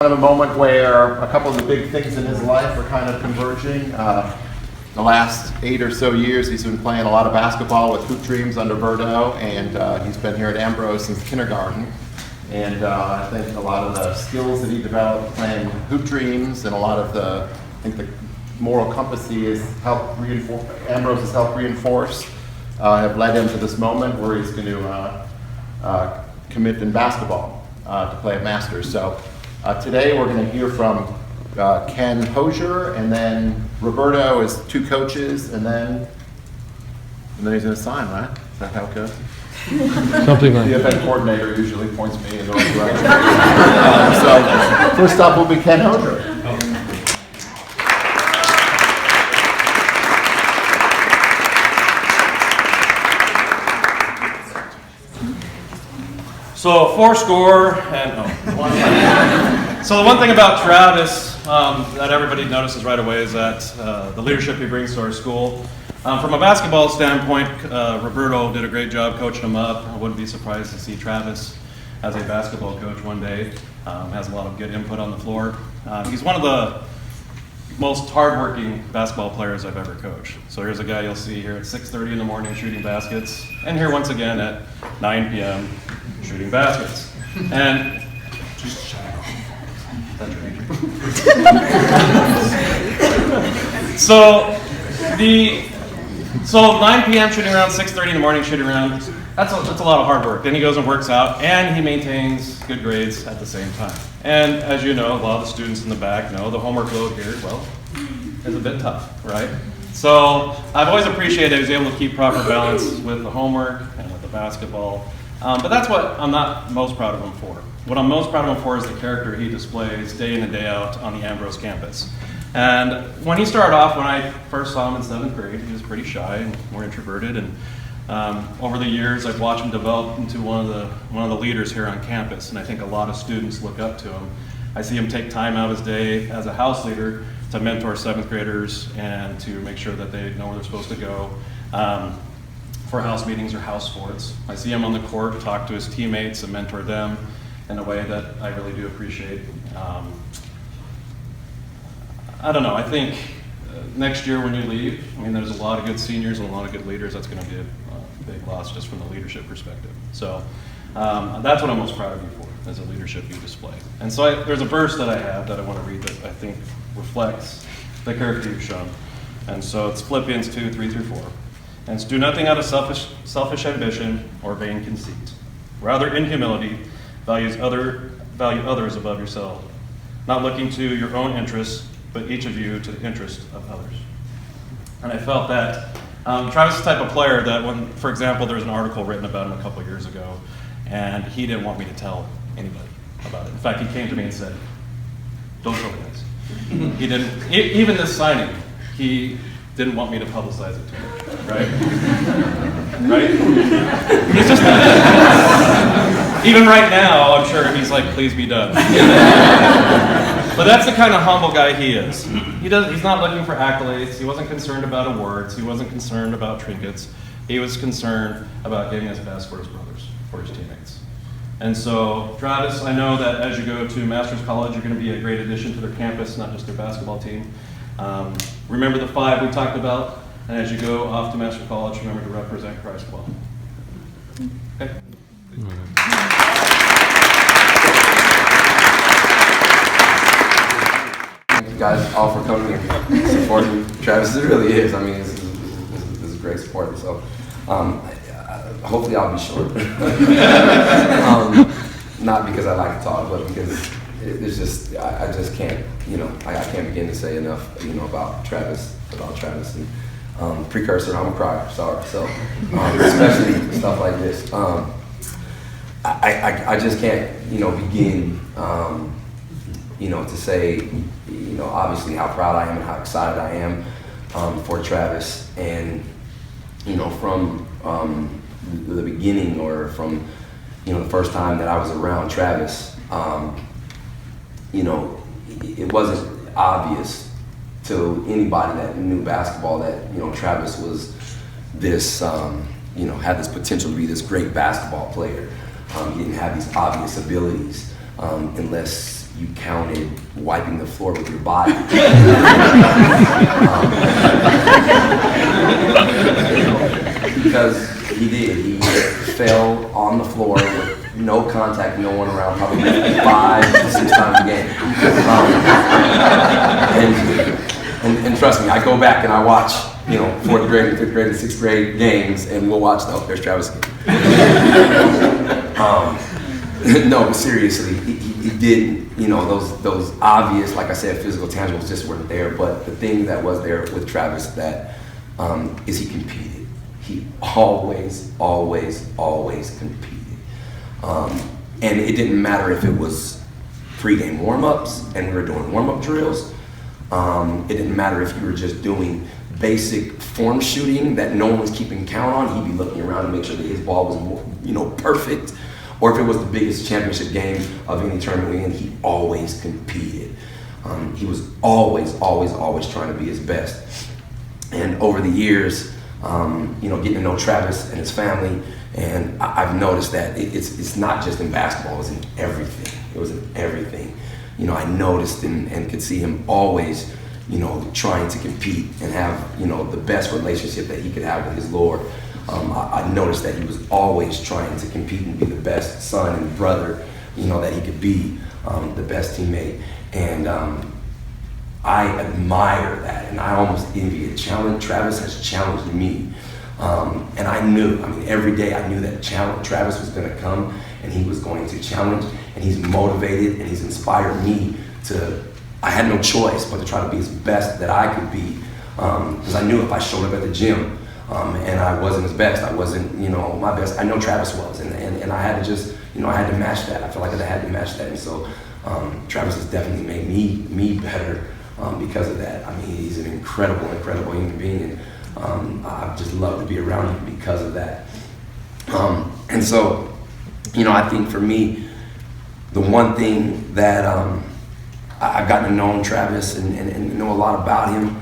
Kind of a moment where a couple of the big things in his life are kind of converging. The last 8 or so years, he's been playing a lot of basketball with Hoop Dreams under Verdo, and he's been here at Ambrose since kindergarten. And I think a lot of the skills that he developed playing Hoop Dreams and a lot of the, I think the moral compass he has helped reinforce, Ambrose has helped reinforce, have led him to this moment where he's going to commit in basketball to play at Masters. So today we're going to hear from Ken Hosier, and then Roberto is 2 coaches, and then he's going to sign, right? Is that how it goes? Something like the that. event coordinator usually points me in the right direction. So first up will be Ken Hosier. So 4 score and So the one thing about Travis that everybody notices right away is that the leadership he brings to our school. From a basketball standpoint, Roberto did a great job coaching him up. I wouldn't be surprised to see Travis as a basketball coach one day. Has a lot of good input on the floor. He's one of the most hardworking basketball players I've ever coached. So here's a guy you'll see here at 6:30 in the morning shooting baskets, and here once again at 9 p.m. shooting baskets. And just shut up. So 9 p.m. shooting around, 6:30 in the morning shooting around. That's a lot of hard work. Then he goes and works out, and he maintains good grades at the same time. And as you know, a lot of the students in the back know the homework load here, well, is a bit tough, right? So I've always appreciated he was able to keep proper balance with the homework and with the basketball. But that's what I'm not most proud of him for. What I'm most proud of him for is the character he displays day in and day out on the Ambrose campus. And when he started off, when I first saw him in 7th grade, he was pretty shy and more introverted. And over the years, I've watched him develop into one of the leaders here on campus. And I think a lot of students look up to him. I see him take time out of his day as a house leader to mentor 7th graders and to make sure that they know where they're supposed to go for house meetings or house sports. I see him on the court talk to his teammates and mentor them in a way that I really do appreciate. I don't know, I think next year when you leave, I mean, there's a lot of good seniors and a lot of good leaders. That's going to be a big loss just from the leadership perspective. So that's what I'm most proud of you for, is the leadership you display. And so there's a verse that I have that I want to read that I think reflects the character you've shown. And so it's Philippians 2:3-4. And it's, do nothing out of selfish ambition or vain conceit. Rather, in humility, value others above yourself, not looking to your own interests, but each of you to the interest of others. And I felt that Travis is the type of player that when, for example, there was an article written about him a couple years ago, and he didn't want me to tell anybody about it. In fact, he came to me and said, don't tell the guys. He didn't, even this signing, he didn't want me to publicize it to him, right? Right? He's just, even right now, I'm sure he's like, please be done. But that's the kind of humble guy he is. He's not looking for accolades. He wasn't concerned about awards. He wasn't concerned about trinkets. He was concerned about getting his best for his brothers, for his teammates. And so, Travis, I know that as you go to Masters College, you're going to be a great addition to their campus, not just their basketball team. Remember the 5 we talked about, and as you go off to Masters College, remember to represent Christ well. Okay? Thank you guys all for coming and supporting Travis. It really is. I mean, this is great support. So, hopefully I'll be short. Not because I like to talk, but because it's just I just can't, I can't begin to say enough, about Travis. And precursor, I'm a crier. Sorry. So, especially stuff like this. I just can't, begin, to say, obviously how proud I am and how excited I am for Travis. And, from the beginning, or from, the first time that I was around Travis, it wasn't obvious to anybody that knew basketball that, Travis was this, had this potential to be this great basketball player. He didn't have these obvious abilities. unless you counted wiping the floor with your body. Because he did. He fell on the floor with no contact, no one around, probably 5 to 6 times a game. And trust me, I go back and I watch, 4th grade and 5th grade and 6th grade games, and we'll watch there's Travis. No, but seriously, he didn't, those obvious, like I said, physical tangibles just weren't there. But the thing that was there with Travis that is he competed. He always competed. And it didn't matter if it was pregame warm-ups and we were doing warm-up drills. It didn't matter if you were just doing basic form shooting that no one was keeping count on. He'd be looking around to make sure that his ball was, perfect. Or if it was the biggest championship game of any tournament, he always competed. He was always trying to be his best. And over the years, getting to know Travis and his family, and I've noticed that it's not just in basketball, it's in everything. It was in everything. I noticed and could see him always, trying to compete and have, the best relationship that he could have with his Lord. I noticed that he was always trying to compete and be the best son and brother, that he could be, the best teammate. And I admire that, and I almost envy it. Travis has challenged me. And I knew, every day I knew that Travis was going to come and he was going to challenge, and he's motivated and he's inspired me I had no choice but to try to be as best that I could be. Because I knew if I showed up at the gym and I wasn't his best, I wasn't, my best, I know Travis was. And I had to just, I had to match that. I feel like I had to match that. And so Travis has definitely made me better because of that. He's an incredible human being. And I just love to be around him because of that. And so, I think for me, the one thing that I've gotten to know Travis and know a lot about him,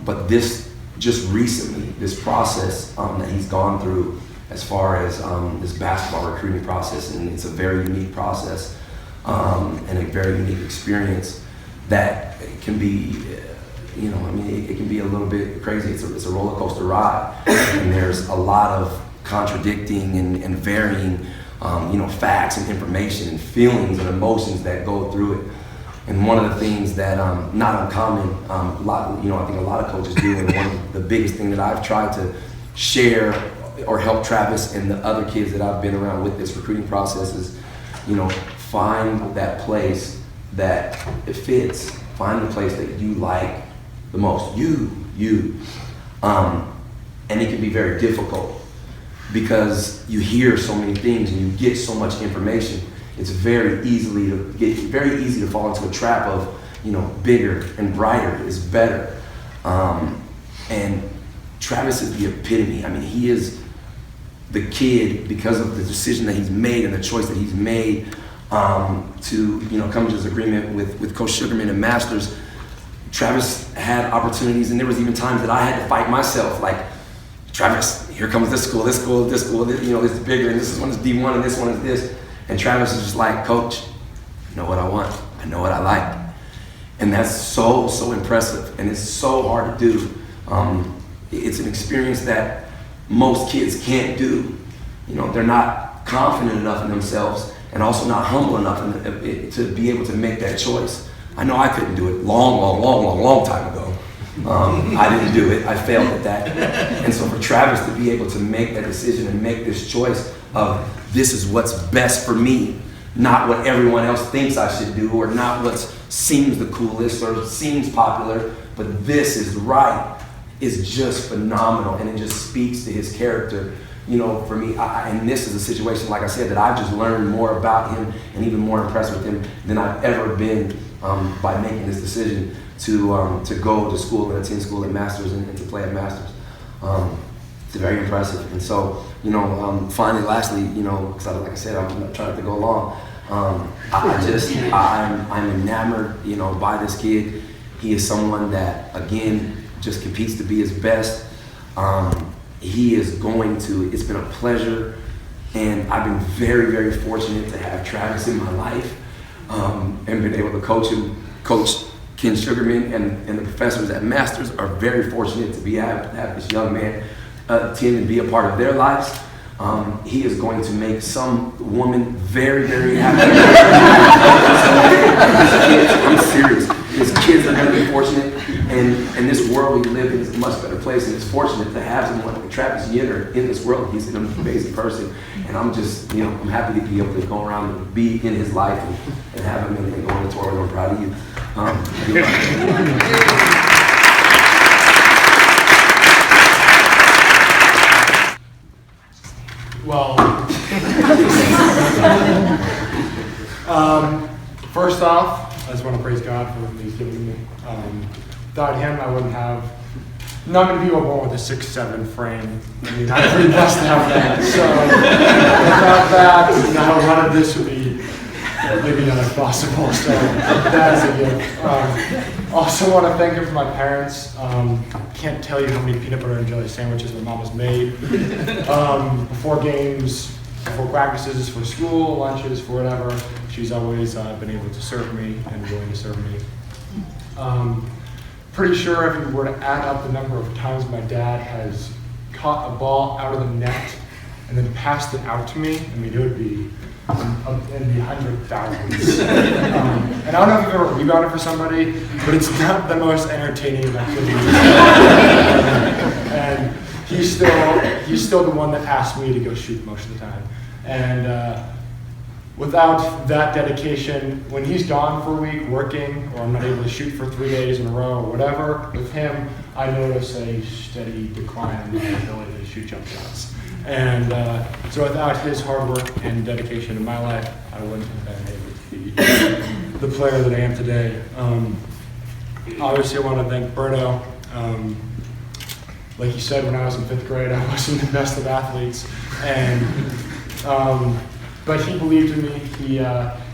but this just recently, this process that he's gone through as far as this basketball recruiting process, and it's a very unique process and a very unique experience that can be, it can be a little bit crazy. It's a roller coaster ride, and there's a lot of contradicting and varying, facts and information and feelings and emotions that go through it. And one of the things that not uncommon, I think a lot of coaches do, and one of the biggest thing that I've tried to share or help Travis and the other kids that I've been around with this recruiting process is, find that place that it fits. Find the place that you like the most. You. And it can be very difficult because you hear so many things and you get so much information. It's very easy to fall into a trap of, bigger and brighter is better. And Travis is the epitome. He is the kid because of the decision that he's made and the choice that he's made to, come to this agreement with Coach Sugarman and Masters. Travis had opportunities, and there was even times that I had to fight myself, like, Travis, here comes this school, this is bigger, and this one is D1, and this one is this. And Travis is just like, Coach, I know what I want. I know what I like. And that's so impressive. And it's so hard to do. It's an experience that most kids can't do. They're not confident enough in themselves and also not humble enough to be able to make that choice. I know I couldn't do it long time ago. I didn't do it. I failed at that. And so for Travis to be able to make that decision and make this choice of this is what's best for me, not what everyone else thinks I should do, or not what seems the coolest or seems popular, but this is right, is just phenomenal. And it just speaks to his character. For me, and this is a situation, like I said, that I've just learned more about him and even more impressed with him than I've ever been by making this decision to go to school and attend school at Masters and to play at Masters. It's very impressive. And so, finally, lastly, because like I said, I'm not trying to go long. I'm enamored, by this kid. He is someone that, again, just competes to be his best. It's been a pleasure And I've been very, very fortunate to have Travis in my life and been able to coach him. Coach Ken Sugarman and the professors at Masters are very fortunate to have this young man attend and be a part of their lives. He is going to make some woman very, very happy. I'm serious. His kids are going to be fortunate, and this world we live in is a much better place, and it's fortunate to have someone like Travis Yenor in this world. He's an amazing person, and I'm just, I'm happy to be able to go around and be in his life and have him and go on the tour, and I'm proud of you. Well, first off, I just want to praise God for what He's given me. Without Him, I wouldn't have. I'm not going to be born with a 6'7" frame. I mean, I'm pretty blessed to have that. So without that, a lot of this would be maybe not possible. So that is a gift. Also want to thank Him for my parents. Can't tell you how many peanut butter and jelly sandwiches my mom has made before games, before practices, for school, lunches, for whatever. She's always been able to serve me and willing to serve me. Pretty sure if you were to add up the number of times my dad has caught a ball out of the net and then passed it out to me, I mean, it would be in the hundred thousands. And I don't know if you've ever rebounded for somebody, but it's not the most entertaining activity. And he's still the one that asked me to go shoot most of the time. And without that dedication, when he's gone for a week working, or I'm not able to shoot for 3 days in a row or whatever, with him, I notice a steady decline in my ability to shoot jump shots. And so without his hard work and dedication in my life, I wouldn't have been able to be the player that I am today. Obviously, I want to thank Berto. Like you said, when I was in 5th grade, I wasn't the best of athletes, but he believed in me.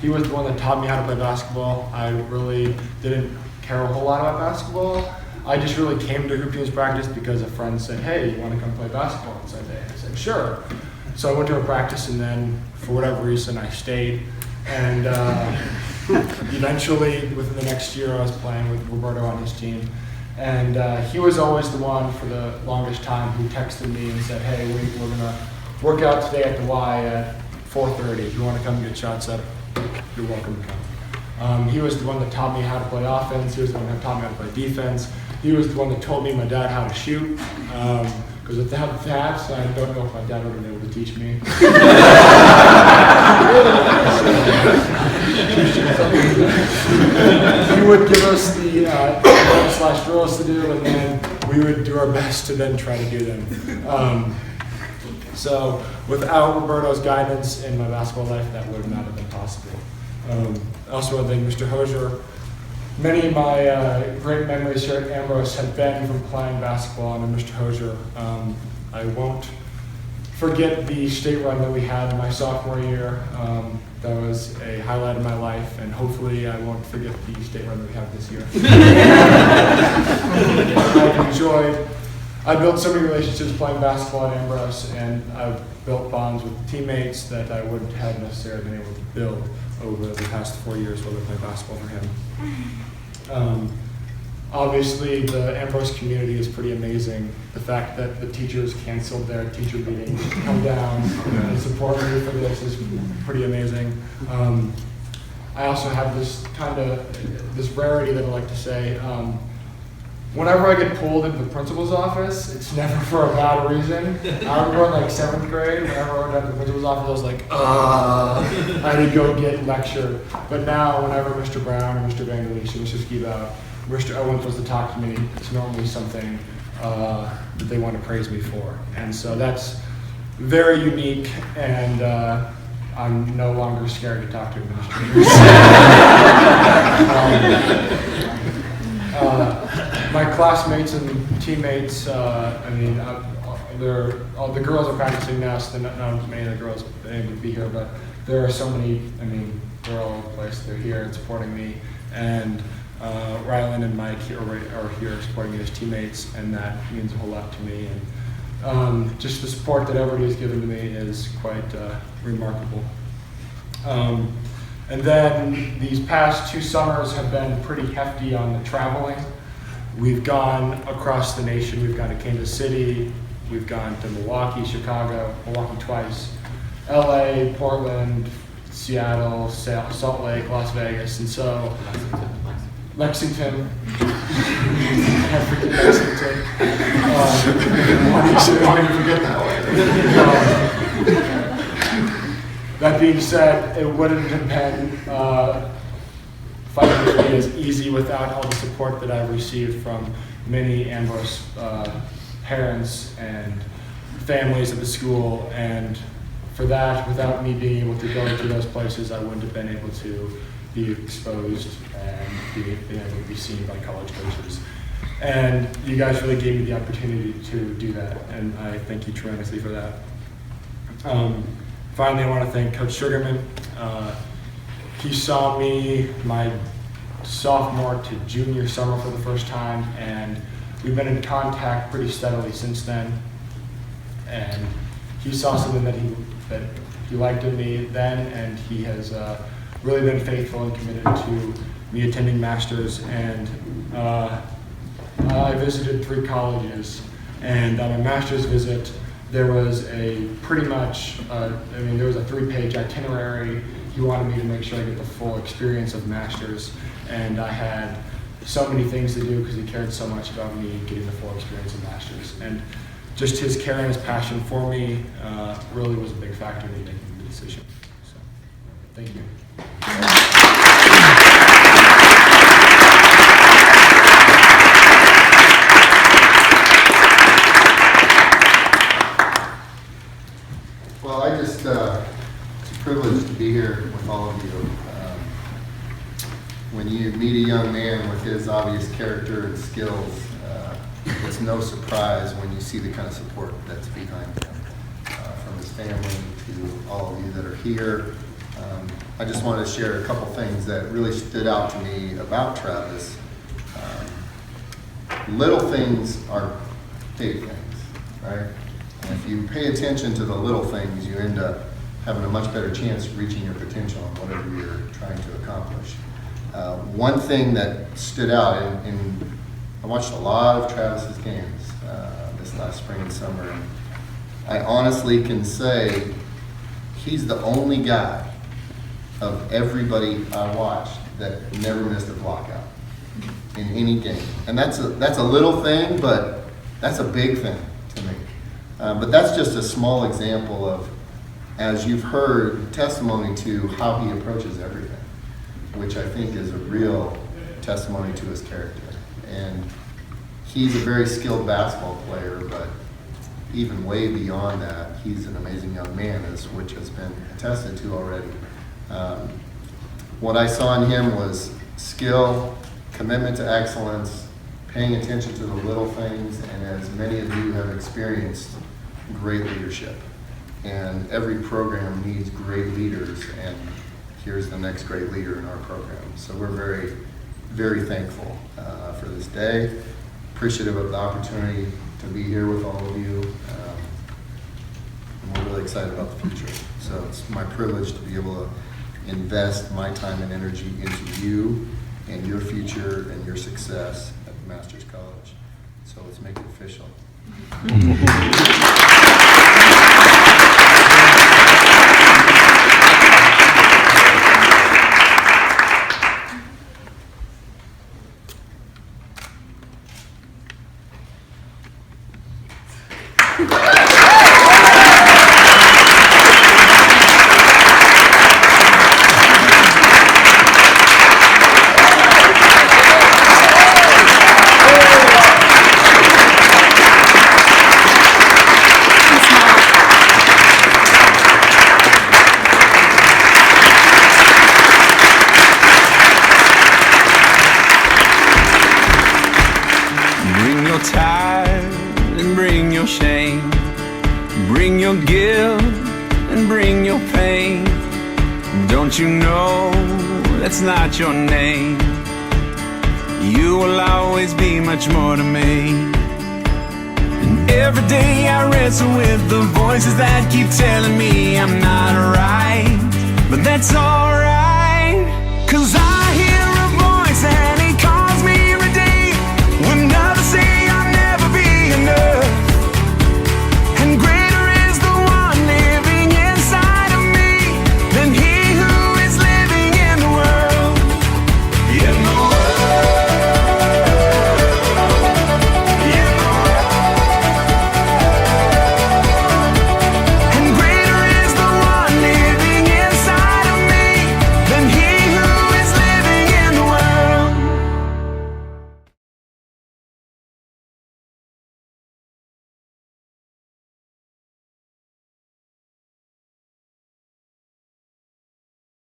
He was the one that taught me how to play basketball. I really didn't care a whole lot about basketball. I just really came to hoop teams practice because a friend said, "Hey, you want to come play basketball on Sunday?" I said, "Sure." So I went to a practice, and then for whatever reason, I stayed. And eventually, within the next year, I was playing with Roberto on his team. And he was always the one for the longest time who texted me and said, "Hey, we're going to work out today at the Y at 4:30. If you want to come get shots up, you're welcome to come." He was the one that taught me how to play offense. He was the one that taught me how to play defense. He was the one that told me my dad how to shoot. Because without that, I don't know if my dad would have been able to teach me. He would give us the drills to do, and then we would do our best to then try to do them. So without Roberto's guidance in my basketball life, that would not have been possible. I also want to thank Mr. Hosier. Many of my great memories here at Ambrose have been from playing basketball under Mr. Hosier. I won't forget the state run that we had in my sophomore year. That was a highlight of my life, and hopefully I won't forget the state run that we have this year. I built so many relationships playing basketball at Ambrose, and I've built bonds with teammates that I wouldn't have necessarily been able to build over the past 4 years while I played basketball for him. Obviously, the Ambrose community is pretty amazing. The fact that the teachers canceled their teacher meeting to come down and support me for this is pretty amazing. I also have this rarity that I like to say. Whenever I get pulled into the principal's office, it's never for a bad reason. I remember in 7th grade, whenever I went down to the principal's office, I was like, I had to go get lectured. But now, whenever Mr. Brown or Mr. Vangelis or Mr. Skibout, Mr. Owens was to talk to me, it's normally something that they want to praise me for. And so that's very unique, and I'm no longer scared to talk to administrators. My classmates and teammates, all the girls are practicing now, so not many of the girls are able to be here, but there are so many, they're all over the place. They're here and supporting me, and Rylan and Mike are here supporting me as teammates, and that means a whole lot to me. And just the support that everybody has given to me is quite remarkable. And then these past 2 summers have been pretty hefty on the traveling. We've gone across the nation. We've gone to Kansas City, we've gone to Milwaukee, Chicago, Milwaukee twice, LA, Portland, Seattle, Salt Lake, Las Vegas, and so Lexington. I forget Lexington. Why do you forget that way? That being said, it wouldn't have been financially as easy without all the support that I've received from many Ambrose parents and families at the school, and for that, without me being able to go to those places, I wouldn't have been able to be exposed and be able to be seen by college coaches. And you guys really gave me the opportunity to do that, and I thank you tremendously for that. Finally, I want to thank Coach Sugarman. He saw me my sophomore to junior summer for the first time, and we've been in contact pretty steadily since then. And he saw something that he liked in me then, and he has really been faithful and committed to me attending Masters. And I visited 3 colleges, and on my Masters visit, there was a pretty much, there was a 3-page itinerary. He wanted me to make sure I get the full experience of Masters, and I had so many things to do because he cared so much about me getting the full experience of Masters. And just his care and his passion for me really was a big factor in me making the decision. So, thank you. Well, it's a privilege to be here with all of you. When you meet a young man with his obvious character and skills, it's no surprise when you see the kind of support that's behind him, from his family to all of you that are here. I just wanted to share a couple things that really stood out to me about Travis. Little things are big things, right? And if you pay attention to the little things, you end up having a much better chance of reaching your potential on whatever you're trying to accomplish. One thing that stood out, and I watched a lot of Travis's games this last spring and summer, and I honestly can say he's the only guy of everybody I watched that never missed a blockout in any game. And that's a little thing, but that's a big thing to me. But that's just a small example of, as you've heard, testimony to how he approaches everything, which I think is a real testimony to his character. And he's a very skilled basketball player, but even way beyond that, he's an amazing young man, which has been attested to already. What I saw in him was skill, commitment to excellence, paying attention to the little things, and as many of you have experienced, great leadership. And every program needs great leaders, and here's the next great leader in our program. So we're very, very thankful for this day, appreciative of the opportunity to be here with all of you, and we're really excited about the future. So it's my privilege to be able to invest my time and energy into you and your future and your success at Masters College. So let's make it official. Bring your tithe and bring your shame. Bring your guilt and bring your pain. Don't you know that's not your name? You will always be much more to me. And Every day I wrestle with the voices that keep telling me I'm not right, but that's all